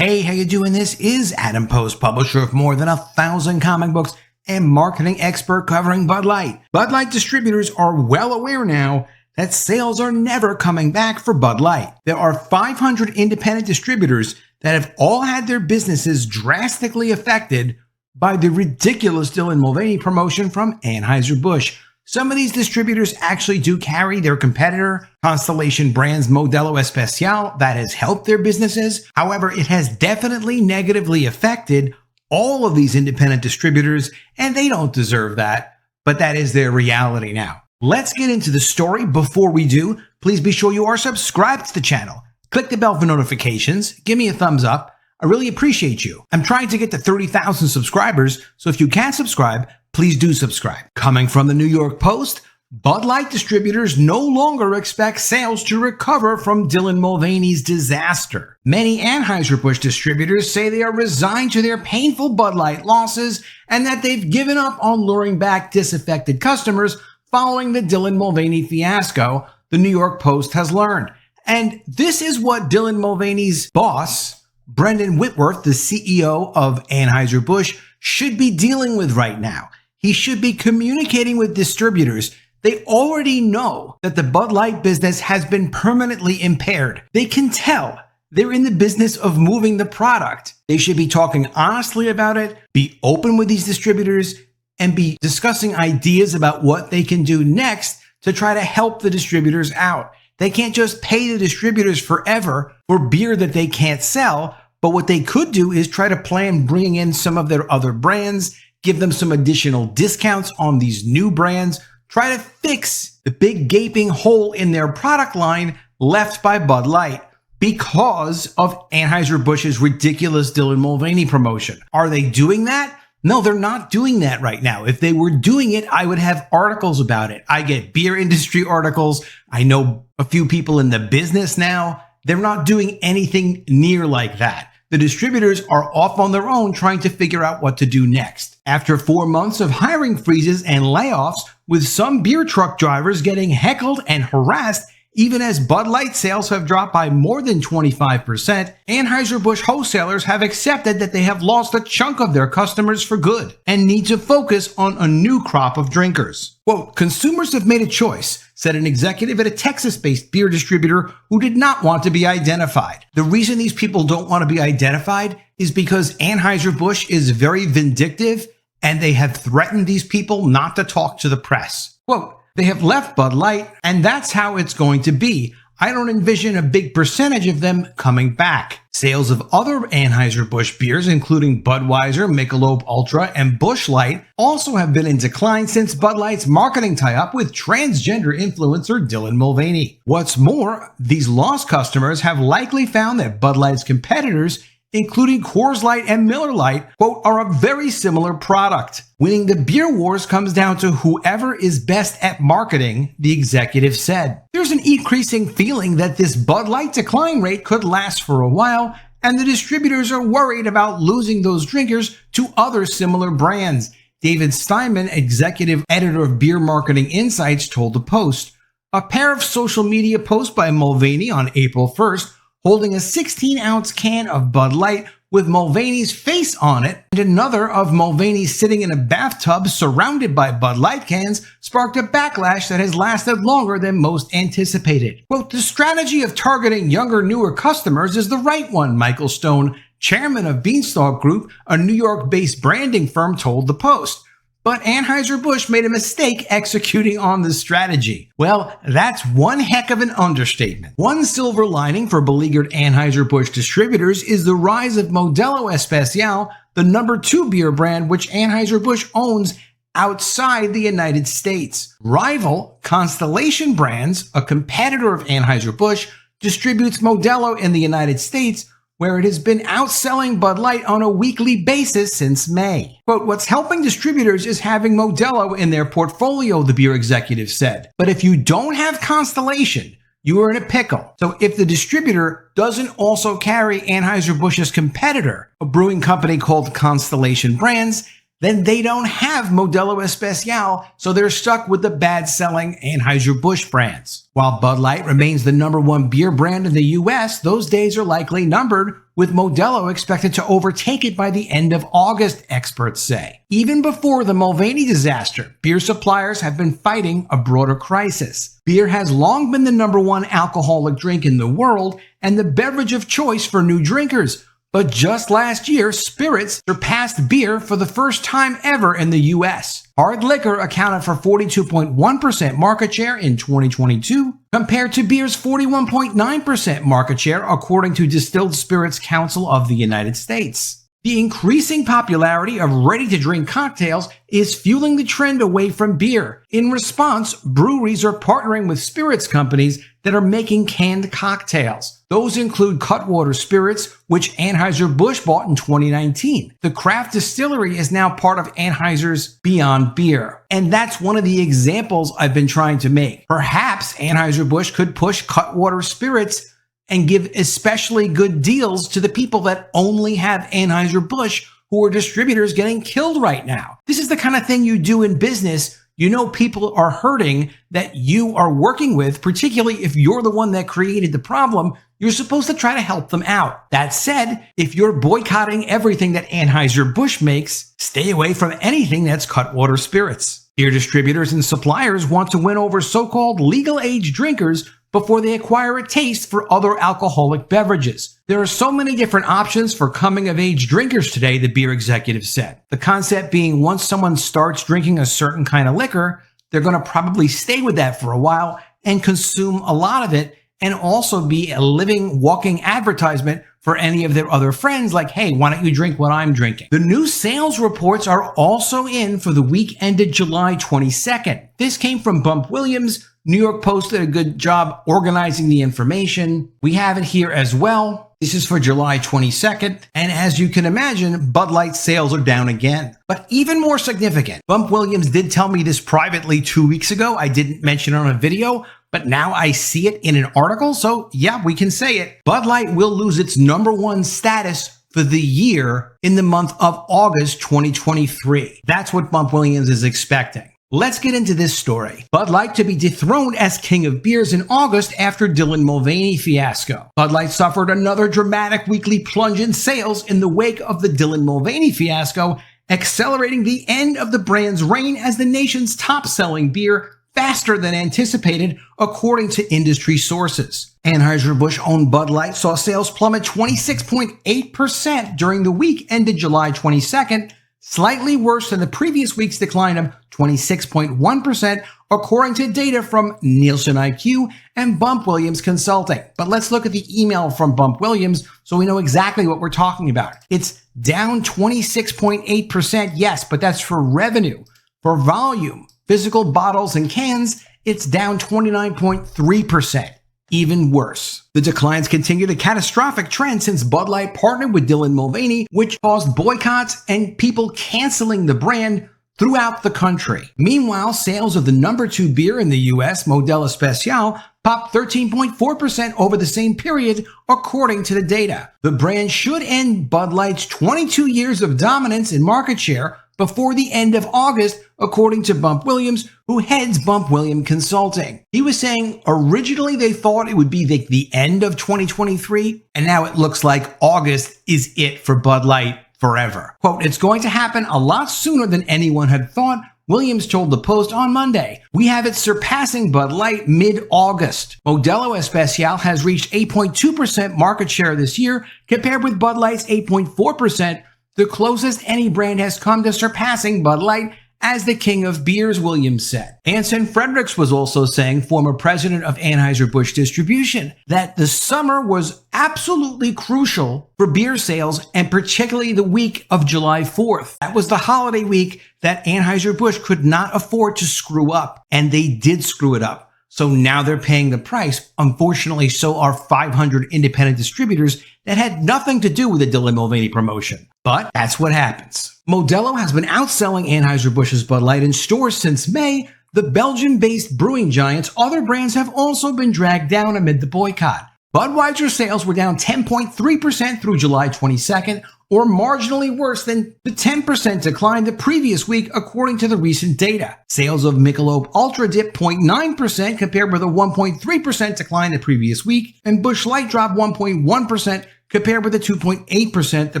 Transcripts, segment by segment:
Hey, how you doing? This is Adam Post, publisher of more than 1,000 comic books and marketing expert covering Bud Light. Bud Light distributors are well aware now that sales are never coming back for Bud Light. There are 500 independent distributors that have all had their businesses drastically affected by the ridiculous Dylan Mulvaney promotion from Anheuser-Busch. Some of these distributors actually do carry their competitor, Constellation Brands' Modelo Especial, that has helped their businesses. However, it has definitely negatively affected all of these independent distributors, and they don't deserve that, but that is their reality now. Let's get into the story. Before we do, please be sure you are subscribed to the channel. Click the bell for notifications. Give me a thumbs up. I really appreciate you. I'm trying to get to 30,000 subscribers, so if you can subscribe, please do subscribe. Coming from the New York Post, Bud Light distributors no longer expect sales to recover from Dylan Mulvaney's disaster. Many Anheuser-Busch distributors say they are resigned to their painful Bud Light losses and that they've given up on luring back disaffected customers following the Dylan Mulvaney fiasco, the New York Post has learned. And this is what Dylan Mulvaney's boss, Brendan Whitworth, the CEO of Anheuser-Busch, should be dealing with right now. He should be communicating with distributors. They already know that the Bud Light business has been permanently impaired. They can tell they're in the business of moving the product. They should be talking honestly about it, be open with these distributors, and be discussing ideas about what they can do next to try to help the distributors out. They can't just pay the distributors forever for beer that they can't sell, but what they could do is try to plan bringing in some of their other brands, give them some additional discounts on these new brands, try to fix the big gaping hole in their product line left by Bud Light because of Anheuser-Busch's ridiculous Dylan Mulvaney promotion. Are they doing that? No, they're not doing that right now. If they were doing it, I would have articles about it. I get beer industry articles. I know a few people in the business now. They're not doing anything near like that. The distributors are off on their own trying to figure out what to do next. After 4 months of hiring freezes and layoffs, with some beer truck drivers getting heckled and harassed, even as Bud Light sales have dropped by more than 25%, Anheuser-Busch wholesalers have accepted that they have lost a chunk of their customers for good and need to focus on a new crop of drinkers. Quote, consumers have made a choice, said an executive at a Texas-based beer distributor who did not want to be identified. The reason these people don't want to be identified is because Anheuser-Busch is very vindictive and they have threatened these people not to talk to the press. Quote, they have left Bud Light, and that's how it's going to be. I don't envision a big percentage of them coming back. Sales of other Anheuser-Busch beers, including Budweiser, Michelob Ultra, and Busch Light, also have been in decline since Bud Light's marketing tie-up with transgender influencer Dylan Mulvaney. What's more, these lost customers have likely found that Bud Light's competitors, including Coors Light and Miller Lite, quote, are a very similar product. Winning the beer wars comes down to whoever is best at marketing, the executive said. There's an increasing feeling that this Bud Light decline rate could last for a while, and the distributors are worried about losing those drinkers to other similar brands. David Steinman, executive editor of Beer Marketing Insights, told the Post. A pair of social media posts by Mulvaney on April 1st holding a 16-ounce can of Bud Light with Mulvaney's face on it, and another of Mulvaney sitting in a bathtub surrounded by Bud Light cans, sparked a backlash that has lasted longer than most anticipated. Quote, the strategy of targeting younger, newer customers is the right one, Michael Stone, chairman of Beanstalk Group, a New York-based branding firm, told the Post. But Anheuser-Busch made a mistake executing on the strategy. Well, that's one heck of an understatement. One silver lining for beleaguered Anheuser-Busch distributors is the rise of Modelo Especial, the number 2 beer brand which Anheuser-Busch owns outside the United States. Rival Constellation Brands, a competitor of Anheuser-Busch, distributes Modelo in the United States, where it has been outselling Bud Light on a weekly basis since May. Quote, what's helping distributors is having Modelo in their portfolio, the beer executive said. But if you don't have Constellation, you are in a pickle. So if the distributor doesn't also carry Anheuser-Busch's competitor, a brewing company called Constellation Brands, then they don't have Modelo Especial, so they're stuck with the bad-selling Anheuser-Busch brands. While Bud Light remains the #1 beer brand in the US, those days are likely numbered, with Modelo expected to overtake it by the end of August, experts say. Even before the Mulvaney disaster, beer suppliers have been fighting a broader crisis. Beer has long been the #1 alcoholic drink in the world and the beverage of choice for new drinkers. But just last year, spirits surpassed beer for the first time ever in the US. Hard liquor accounted for 42.1% market share in 2022, compared to beer's 41.9% market share, according to Distilled Spirits Council of the United States. The increasing popularity of ready-to-drink cocktails is fueling the trend away from beer. In response, breweries are partnering with spirits companies that are making canned cocktails. Those include Cutwater Spirits, which Anheuser-Busch bought in 2019. The craft distillery is now part of Anheuser's Beyond Beer. And that's one of the examples I've been trying to make. Perhaps Anheuser-Busch could push Cutwater Spirits and give especially good deals to the people that only have Anheuser-Busch, who are distributors getting killed right now. This is the kind of thing you do in business. You know people are hurting that you are working with, particularly if you're the one that created the problem. You're supposed to try to help them out. That said, if you're boycotting everything that Anheuser-Busch makes, stay away from anything that's Cutwater Spirits. Beer distributors and suppliers want to win over so-called legal-age drinkers before they acquire a taste for other alcoholic beverages. There are so many different options for coming-of-age drinkers today, the beer executive said. The concept being once someone starts drinking a certain kind of liquor, they're going to probably stay with that for a while and consume a lot of it, and also be a living, walking advertisement for any of their other friends, like, hey, why don't you drink what I'm drinking? The new sales reports are also in for the week ended July 22nd. This came from Bump Williams. New York Post did a good job organizing the information. We have it here as well. This is for July 22nd. And as you can imagine, Bud Light sales are down again. But even more significant, Bump Williams did tell me this privately 2 weeks ago. I didn't mention it on a video, but now I see it in an article. So yeah, we can say it. Bud Light will lose its #1 status for the year in the month of August 2023. That's what Bump Williams is expecting. Let's get into this story. Bud Light to be dethroned as king of beers in August after Dylan Mulvaney fiasco. Bud Light suffered another dramatic weekly plunge in sales in the wake of the Dylan Mulvaney fiasco, accelerating the end of the brand's reign as the nation's top-selling beer faster than anticipated, according to industry sources. Anheuser-Busch-owned Bud Light saw sales plummet 26.8% during the week ended July 22nd, slightly worse than the previous week's decline of 26.1%, according to data from Nielsen IQ and Bump Williams Consulting. But let's look at the email from Bump Williams so we know exactly what we're talking about. It's down 26.8%, yes, but that's for revenue. For volume, physical bottles and cans, it's down 29.3%. Even worse. The declines continue the catastrophic trend since Bud Light partnered with Dylan Mulvaney, which caused boycotts and people canceling the brand throughout the country. Meanwhile, sales of the #2 beer in the US, Modelo Especial, popped 13.4% over the same period, according to the data. The brand should end Bud Light's 22 years of dominance in market share before the end of August, according to Bump Williams, who heads Bump Williams Consulting. He was saying originally they thought it would be the end of 2023, and now it looks like August is it for Bud Light forever. Quote, it's going to happen a lot sooner than anyone had thought, Williams told the Post on Monday. We have it surpassing Bud Light mid-August. Modelo Especial has reached 8.2% market share this year, compared with Bud Light's 8.4%, the closest any brand has come to surpassing Bud Light as the king of beers, Williams said. Anson Fredericks was also saying, former president of Anheuser-Busch Distribution, that the summer was absolutely crucial for beer sales, and particularly the week of July 4th. That was the holiday week that Anheuser-Busch could not afford to screw up, and they did screw it up. So now they're paying the price. Unfortunately, so are 500 independent distributors that had nothing to do with the Dylan Mulvaney promotion. But that's what happens. Modelo has been outselling Anheuser-Busch's Bud Light in stores since May. The Belgian-based brewing giant's other brands have also been dragged down amid the boycott. Budweiser sales were down 10.3% through July 22nd, or marginally worse than the 10% decline the previous week, according to the recent data. Sales of Michelob Ultra dipped 0.9% compared with a 1.3% decline the previous week, and Busch Light dropped 1.1% compared with a 2.8% the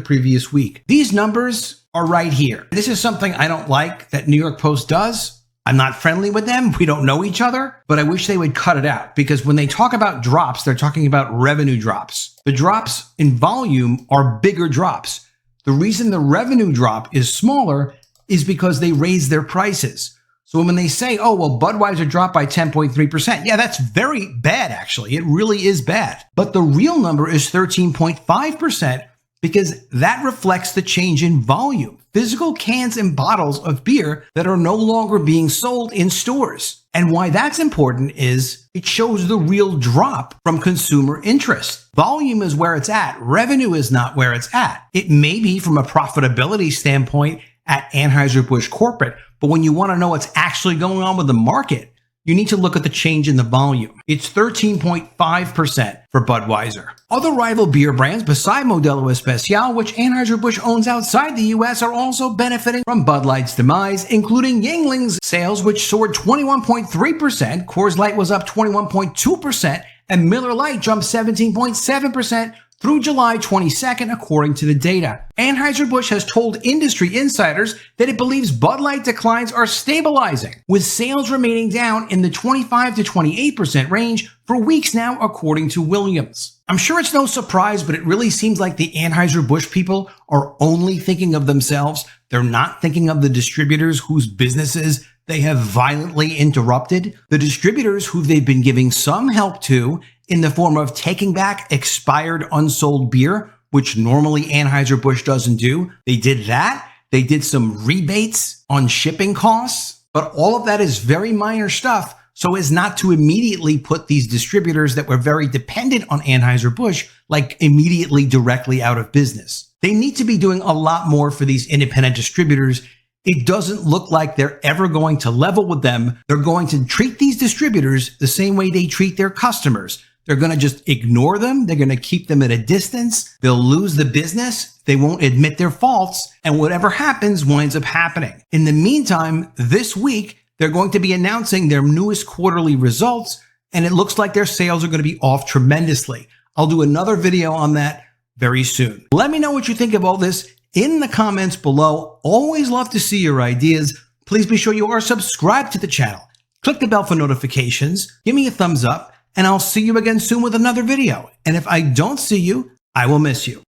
previous week. These numbers are right here. This is something I don't like that New York Post does. I'm not friendly with them. We don't know each other, but I wish they would cut it out, because when they talk about drops, they're talking about revenue drops. The drops in volume are bigger drops. The reason the revenue drop is smaller is because they raise their prices. So when they say, oh, well, Budweiser dropped by 10.3%, yeah, that's very bad, actually. It really is bad. But the real number is 13.5%, because that reflects the change in volume. Physical cans and bottles of beer that are no longer being sold in stores. And why that's important is it shows the real drop from consumer interest. Volume is where it's at. Revenue is not where it's at. It may be from a profitability standpoint at Anheuser-Busch corporate, but when you want to know what's actually going on with the market, you need to look at the change in the volume. It's 13.5% for Budweiser. Other rival beer brands beside Modelo Especial, which Anheuser-Busch owns outside the U.S., are also benefiting from Bud Light's demise, including Yuengling's sales, which soared 21.3%, Coors Light was up 21.2%, and Miller Lite jumped 17.7% through July 22nd, according to the data. Anheuser-Busch has told industry insiders that it believes Bud Light declines are stabilizing, with sales remaining down in the 25 to 28% range for weeks now, according to Williams. I'm sure it's no surprise, but it really seems like the Anheuser-Busch people are only thinking of themselves. They're not thinking of the distributors whose businesses they have violently interrupted, the distributors who they've been giving some help to in the form of taking back expired unsold beer, which normally Anheuser-Busch doesn't do. They did that. They did some rebates on shipping costs, but all of that is very minor stuff, so as not to immediately put these distributors that were very dependent on Anheuser-Busch, like immediately directly out of business. They need to be doing a lot more for these independent distributors. It doesn't look like they're ever going to level with them. They're going to treat these distributors the same way they treat their customers. They're going to just ignore them. They're going to keep them at a distance. They'll lose the business. They won't admit their faults. And whatever happens winds up happening. In the meantime, this week, they're going to be announcing their newest quarterly results, and it looks like their sales are going to be off tremendously. I'll do another video on that very soon. Let me know what you think of all this in the comments below. Always love to see your ideas. Please be sure you are subscribed to the channel. Click the bell for notifications. Give me a thumbs up, and I'll see you again soon with another video. And if I don't see you, I will miss you.